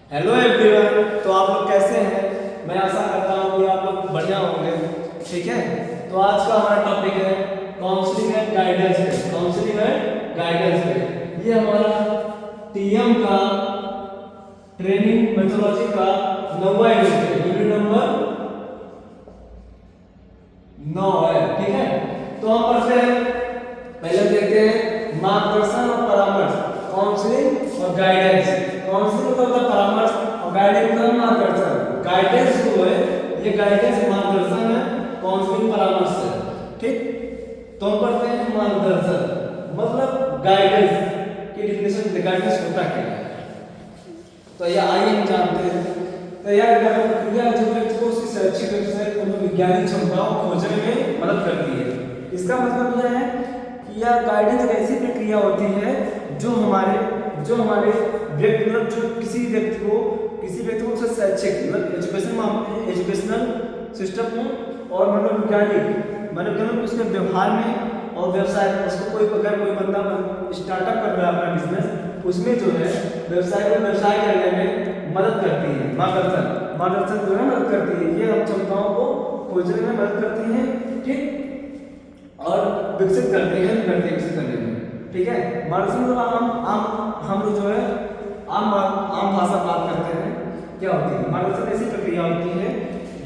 Hello everyone. तो आप लोग कैसे हैं? मैं आशा करता हूँ कि आप लोग बढ़िया होंगे। ठीक है, तो आज का हमारा टॉपिक है काउंसलिंग एंड गाइडेंस पे। काउंसलिंग एंड गाइडेंस पे ये हमारा टीएम का ट्रेनिंग मेथोडोलॉजी का 9वां यूनिट है। यूनिट नंबर 9 है। ठीक है, तो हम पढ़ते हैं। पहले देखते हैं मार्गदर्शन और परामर्श, काउंसलिंग और गाइडेंस। काउंसलिंग मतलब परामर्श और गाइडेंस मतलब मार्गदर्शन। गाइडेंस जो है ये गाइडेंस मार्गदर्शन है, काउंसलिंग परामर्श है। ठीक, तो हम पढ़ते हैं मार्गदर्शन मतलब गाइडेंस की डिफिनेशन। गाइडेंस होता क्या है, तो ये आइए हम जानते हैं। तो यह प्रक्रिया जो व्यक्ति को उसकी शैक्षिक व्यवसायिक एवं वैज्ञानिक क्षमताओं को खोजने में मदद करती है। इसका मतलब यह है कि यह गाइडेंस एक ऐसी प्रक्रिया होती है जो हमारे व्यक्ति मतलब जो किसी व्यक्ति को उसका शैक्षिक मतलब एजुकेशनल सिस्टम में और मनोवैज्ञानिक उसके व्यवहार में और व्यवसाय उसको अगर कोई बंदा स्टार्टअप कर रहा है अपना बिजनेस, उसमें जो है व्यवसाय करने में मदद करती है। मार्गदर्शन जो है मदद करती है। ये हम क्षमताओं को खोजने में मदद करती है। ठीक, और विकसित करते हैं विकसित करने में। ठीक है, मार्गदर्शन मतलब हम लोग जो है आम भाषा बात करते हैं। क्या होती है मार्गदर्शन? ऐसी प्रक्रिया होती है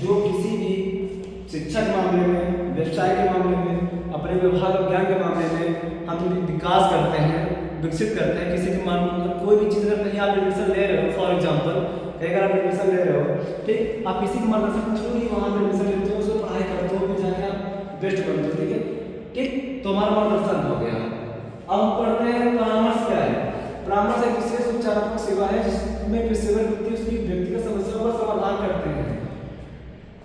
जो किसी भी शिक्षा के मामले में, व्यवसाय के मामले में, अपने व्यवहार और ज्ञान के मामले में हम विकास करते हैं, विकसित करते हैं। किसी के मतलब कोई भी चीज़ अगर कहीं आप एडमिशन ले रहे हो, फॉर एग्जांपल अगर आप एडमिशन ले रहे हो, ठीक, आप किसी के मार्गदर्शन के थ्रू ही वहाँ पर एडमिशन लेते हो, उसको पढ़ाई करते हो, फिर जाके आप बेस्ट बनते हो। ठीक है, ठीक, तो हमारा मार्गदर्शन हो गया। अब हम पढ़ते हैं परामर्श क्या है। परामर्श एक विशेष उपचारात्मक सेवा है जिसमें पेशेवर व्यक्ति उसकी व्यक्तिगत समस्याओं का समाधान करते हैं।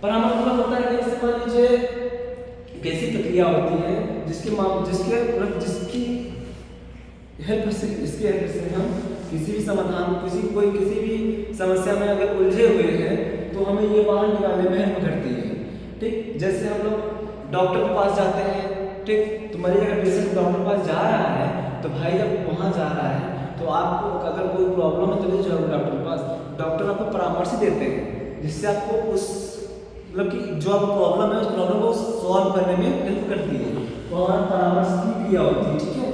परामर्श मतलब होता है कि मान लीजिए कैसी प्रक्रिया होती है जिसकी हेल्प से हम किसी भी समस्या में अगर उलझे हुए हैं तो हमें ये बाहर निकालने में हेल्प करती है। ठीक, जैसे हम लोग डॉक्टर के पास जाते हैं। ठीक, तो मरीज अगर पेशेंट डॉक्टर के पास जा रहा है तो भाई जब वहाँ जा रहा है तो आपको अगर कोई प्रॉब्लम है तो नहीं जाओगे डॉक्टर के पास। डॉक्टर आपको परामर्श देते हैं जिससे आपको उस मतलब कि जो आपको प्रॉब्लम है उस प्रॉब्लम को सॉल्व करने में हेल्प करती है। तो हमारा परामर्श की क्रिया होती है। ठीक है,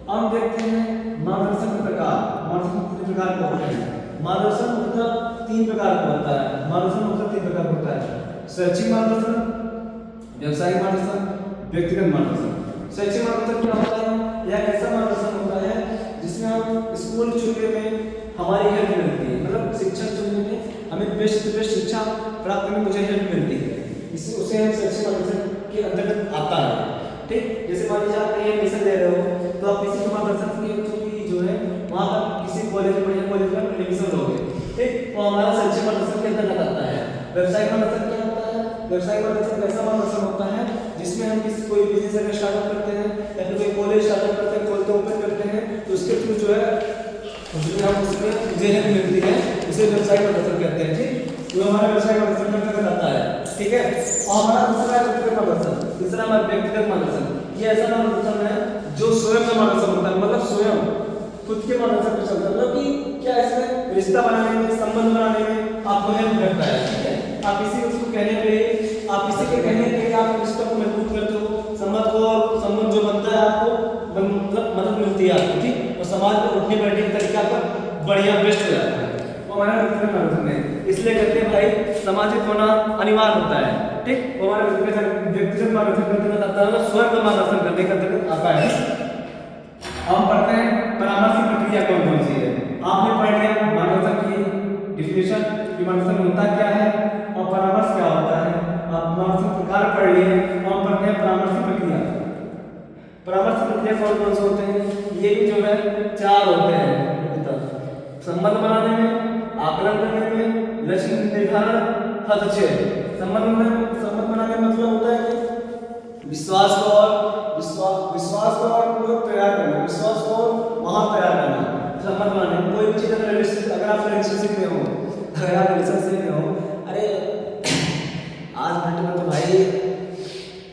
हम देखते हैं मार्गदर्शन के प्रकार। मार्गदर्शन कितने प्रकार के होते हैं? मार्गदर्शन मतलब 3 प्रकार का होता है। मार्गदर्शन मतलब 3 प्रकार का होता है: शैक्षिक मार्गदर्शन, व्यवसायिक मार्गदर्शन, व्यक्तिगत मार्गदर्शन। शैक्षिक मार्गदर्शन क्या होता है? यह ऐसा मार्गदर्शन होता है जिसमें हम स्कूल चुनने में हमारी हेल्प मिलती है, मतलब शिक्षक चुनने में हमें बेस्ट से बेस्ट शिक्षा प्राप्त करने में मुझे हेल्प मिलती है। उसे हम शैक्षिक मार्गदर्शन के अंतर्गत आता है। ठीक, जैसे मान लीजिए आप कहीं एडमिशन ले रहे हो तो आप किसी के मार्गदर्शन के थ्रू ही जो है वहाँ पर किसी बढ़िया कॉलेज में एडमिशन लोगे। ठीक, तो हमारा शैक्षिक मार्गदर्शन के अंतर्गत आता है। व्यवसायिक मार्गदर्शन क्या होता है? व्यवसायिक मार्गदर्शन ऐसा मार्गदर्शन होता है जिसमें हम कोई बिजनेस अगर स्टार्टअप करते हैं या फिर कोई कॉलेज स्टार्टअप करते हैं, कॉलेज ओपन करते हैं तो उसके थ्रू जो है उसमें मुझे हेल्प मिलती है, उसे व्यवसायिक मार्गदर्शन कहते हैं। ठीक, तो हमारा व्यवसायिक मार्गदर्शन के अंतर्गत आता है। ठीक है, और हमारा दूसरा व्यक्तिगत मार्गदर्शन, तीसरा हमारा व्यक्तिगत मार्गदर्शन। ये ऐसा मार्गदर्शन है जो स्वयं का मार्गदर्शन होता है, मतलब स्वयं खुद के मार्गदर्शन पर चलता है। मतलब कि क्या इसमें रिश्ता बनाने में, संबंध बनाने में आपको हेल्प करता है। ठीक है, आप किसी उसको कहने पे आप किसी के कहने पे आप रिश्ते को मजबूत करते हो, संबंध जो बनता है आपको मतलब मदद मिलती है आपको। ठीक, और समाज में उठने बैठने का तरीका का बढ़िया बेस्ट हो जाता है। वो हमारा व्यक्तिगत मार्गदर्शन है, इसलिए कहते हैं भाई सामाजिक होना अनिवार्य होता है। ठीक, वो हमारा व्यक्तिगत मार्गदर्शन करने का आता है, स्वयं का मार्गदर्शन करने का अंतर्गत आता है। हम पढ़ते हैं परामर्श की प्रक्रिया कौन कौन सी है। आपने पढ़ लिया मार्गदर्शन की डिफिनेशन कि मार्गदर्शन होता क्या है और परामर्श क्या होता है। आप मार्गदर्शन प्रकार पढ़ लिए। हम पढ़ते हैं परामर्श की प्रक्रिया। परामर्श की प्रक्रिया कौन कौन से होते हैं? ये भी जो है 4 होते हैं: संबंध बनाने में, आकलन करने में, लक्ष्य निर्धारण, हस्तक्षेप। संबंध बनाने में मतलब होता है कि विश्वास को और तैयार करना, विश्वास को वहां तैयार करना। संबंध बनाने में कोई भी चीज अगर आप रिलेशनशिप में हो, अरे आज घंटे में तो भाई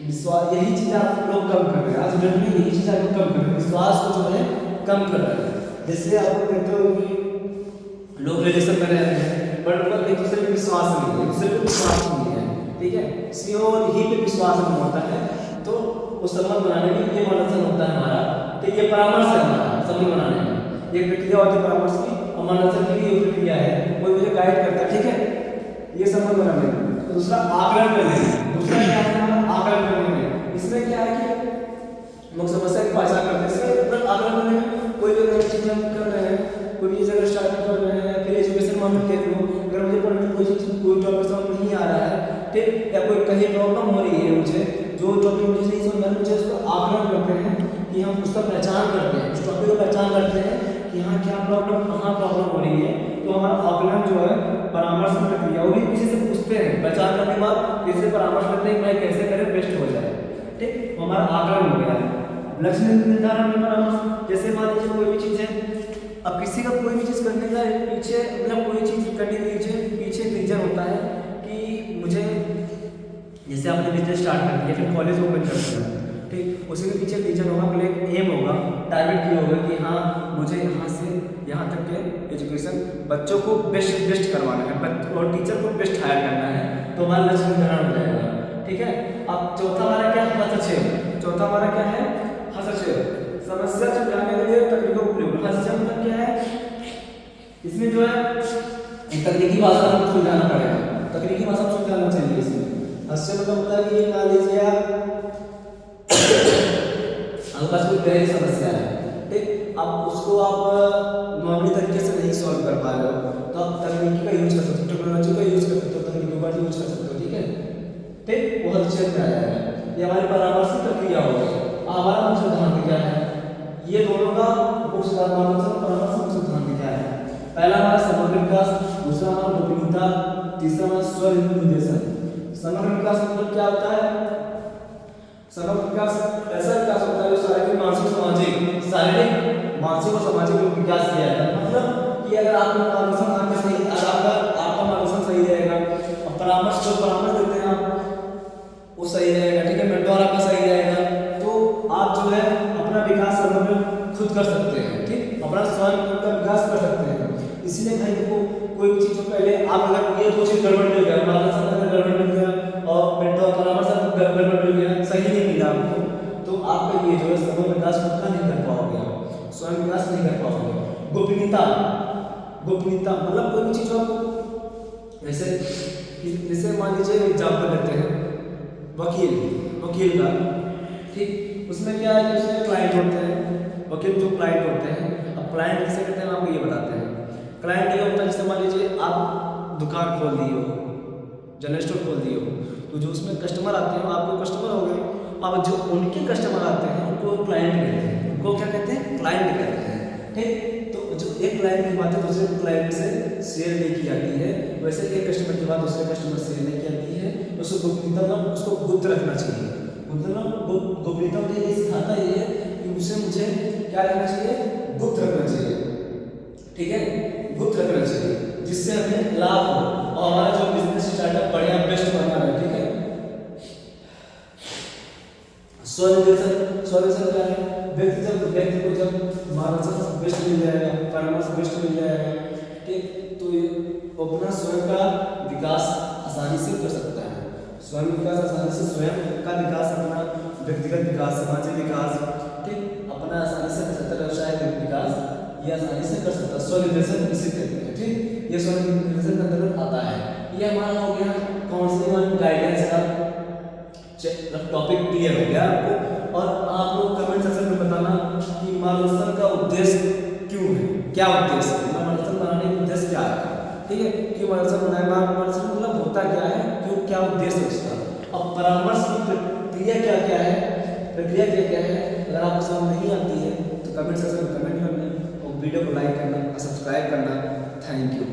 विश्वास, यही चीज आप लोग कम कर रहे हैं। आज घंटे में यही चीज आप कम कर रहे हैं, विश्वास को जो है कम कर रहे हैं। जैसे आपको कहते हो कि लोग रिलेशन में रह रहे हैं बट उनका एक दूसरे पे विश्वास नहीं है, एक दूसरे पे विश्वास नहीं है, ठीक है, सी और ही पे विश्वास नहीं होता है, तो वो संबंध बनाने में ये मार्गदर्शन होता है हमारा, ठीक, ये परामर्श है हमारा संबंध बनाने में, एक प्रक्रिया होती है परामर्श की और मार्गदर्शन की भी एक प्रक्रिया है, वो मुझे गाइड करता है, ठीक है, ये संबंध बनाने में। तो दूसरा आकलन करने में, दूसरा क्या है हमारा आकलन करने में, इसमें क्या है कि लोग समस्या की पहचान करते हैं, इसमें आकलन करने में कोई भी अगर चीज़ हम कर रहे हैं, कोई भी जगह स्टार्ट कर रहे हैं, फिर एजुकेशन मामले देख लो, अगर मुझे पढ़ने में कोई टॉपिक समझ नहीं आ रहा है, ठीक, या कोई कहीं प्रॉब्लम हो रही है, मुझे जो टॉपिक मुझे नहीं समझ में आ रहा है, मुझे उसको आकलन करते हैं कि हम उसका पहचान करते हैं, उस टॉपिक को पहचान करते हैं कि हाँ क्या प्रॉब्लम, कहाँ प्रॉब्लम हो रही है, तो हमारा आकलन जो है परामर्श की प्रक्रिया, वो भी किसी से पूछते हैं, पहचान करने के बाद किसी से परामर्श करते हैं कि मैं कैसे करें बेस्ट हो जाए, ठीक, हमारा आकलन हो गया है। लक्ष्य निर्धारण में परामर्श, जैसे मान लीजिए कोई भी चीज़ है, अब किसी का कोई भी चीज़ करने का पीछे, मतलब कोई चीज़ करने के पीछे रीजन होता है कि मुझे, जैसे आपने बिजनेस स्टार्ट कर दिया, फिर कॉलेज ओपन कर दिया, ठीक, उसी के पीछे रीजन होगा, मतलब एम होगा, टारगेट ये होगा कि हाँ मुझे यहाँ से यहाँ तक के एजुकेशन बच्चों को बेस्ट करवाना है और टीचर को बेस्ट हायर करना है, तो हमारा लक्ष्य निर्धारण हो जाएगा, ठीक है। अब चौथा हमारा क्या है, हस्तक्षेप, चौथा हमारा क्या है, हस्तक्षेप, समस्या सुलझाने के लिए तकनीकों का उपयोग। हस्तक्षेप मतलब क्या है, इसमें जो है एक तकनीकी भाषा में सुलझाना पड़ेगा, तकनीकी भाषा में सुलझाना चाहिए इसमें। हस्तक्षेप मतलब होता है कि मान लीजिए आपके पास कोई गहरी समस्या है, ठीक, अब उसको आप नॉर्मली तरीके से नहीं सॉल्व कर पा रहे हो, तो आप तकनीकी का यूज कर सकते हो, टेक्नोलॉजी का यूज कर सकते हो, तकनीकों का यूज कर सकते हो, ठीक है, ठीक, वो हस्तक्षेप में आ जाएगा। ये हमारी परामर्श की प्रक्रिया होगी। हमारा मुख्य सिद्धांत क्या है, ये दोनों का मुख्य सिद्धांत परामर्श मुख्य सिद्धांत क्या है, पहला हमारा समग्र विकास, दूसरा हमारा गोपनीयता, तीसरा हमारा स्व निर्देशन। समग्र विकास मतलब क्या होता है, समग्र विकास ऐसा विकास होता है जो शारीरिक मानसिक और सामाजिक विकास किया जाता है, मतलब कि अगर आपका मार्गदर्शन आपका सही, अगर आपका मार्गदर्शन सही रहेगा और परामर्श जो परामर्श देते हैं आप वो सही रहेगा, ठीक है, मेंटोर आपका सही रहेगा, तो आप जो है अपना विकास समग्र खुद कर सकते हैं, ठीक, अपना स्वयं का विकास कर सकते हैं। इसलिए भाई देखो कोई भी चीज़ पहले आप अगर ये दो चीज़ गड़बड़ मिल गया, मार्गदर्शन गड़बड़ मिल गया और मेंटोर परामर्श गड़बड़ मिल गया, सही नहीं मिला आपको, तो आपका ये जो है समग्र विकास खुद का नहीं कर पाओगे, आप स्वयं विकास नहीं कर पाओगे। गोपनीयता, गोपनीयता मतलब कोई भी चीज़ आपको जैसे मान लीजिए एग्जाम्पल लेते हैं वकील का, ठीक, उसमें क्या है कि उसमें क्लाइंट होते हैं, वकील जो क्लाइंट होते हैं, अब क्लाइंट किसे कहते हैं आपको ये बताते हैं। क्लाइंट ये होता है जैसे मान लीजिए आप दुकान खोल दिए हो, जनरल स्टोर खोल दिए हो, तो जो उसमें कस्टमर आते हैं आपको कस्टमर हो गए, अब जो उनके कस्टमर आते हैं उनको क्लाइंट कहते हैं, उनको क्या कहते हैं, क्लाइंट कहते हैं, ठीक, तो जो एक क्लाइंट की बात है दूसरे क्लाइंट से शेयर नहीं की जाती है, वैसे एक कस्टमर की बात दूसरे कस्टमर से शेयर नहीं की जाती है, उसको गोपनीयता, उसको गुप्त रखना चाहिए, मतलब गोपनीयता मुझे ये सिखाता है कि उसे मुझे क्या रखना चाहिए, गुप्त रखना चाहिए, ठीक है, गुप्त रखना चाहिए, जिससे हमें लाभ हो और हमारा जो बिजनेस स्टार्टअप बढ़िया बेस्ट बना रहे, ठीक है। स्वनिर्देशन क्या है, व्यक्ति को जब मार्गदर्शन बेस्ट मिल जाएगा, परामर्श बेस्ट मिल जाएगा, ठीक, तो वो अपना स्वयं का विकास आसानी से कर सकता है, स्वयं विकास आसानी से, स्वयं का विकास, अपना व्यक्तिगत विकास, सामाजिक विकास, ठीक, अपना आसानी से कर सकता है, व्यवसाय विकास ये आसानी से कर सकता है, स्वनिर्देशन इसे कहते हैं, ठीक, ये स्वनिर्देशन के अंतर्गत आता है। ये हमारा हो गया काउंसलिंग गाइडेंस का टॉपिक क्लियर हो गया आपको, और आप लोग कमेंट सेक्शन में बताना कि मार्गदर्शन का उद्देश्य क्यों है, क्या उद्देश्य है, मार्गदर्शन बनाने का उद्देश्य क्या है, ठीक है, क्यों मार्गदर्शन बनाना, मार्गदर्शन मतलब होता क्या है, क्यों, क्या उद्देश्य है उसका, और परामर्श की प्रक्रिया क्या क्या है, प्रक्रिया क्या क्या है। अगर आपको समझ नहीं आती है तो कमेंट सेक्शन में कमेंट करना और वीडियो को लाइक करना और सब्सक्राइब करना। Thank you.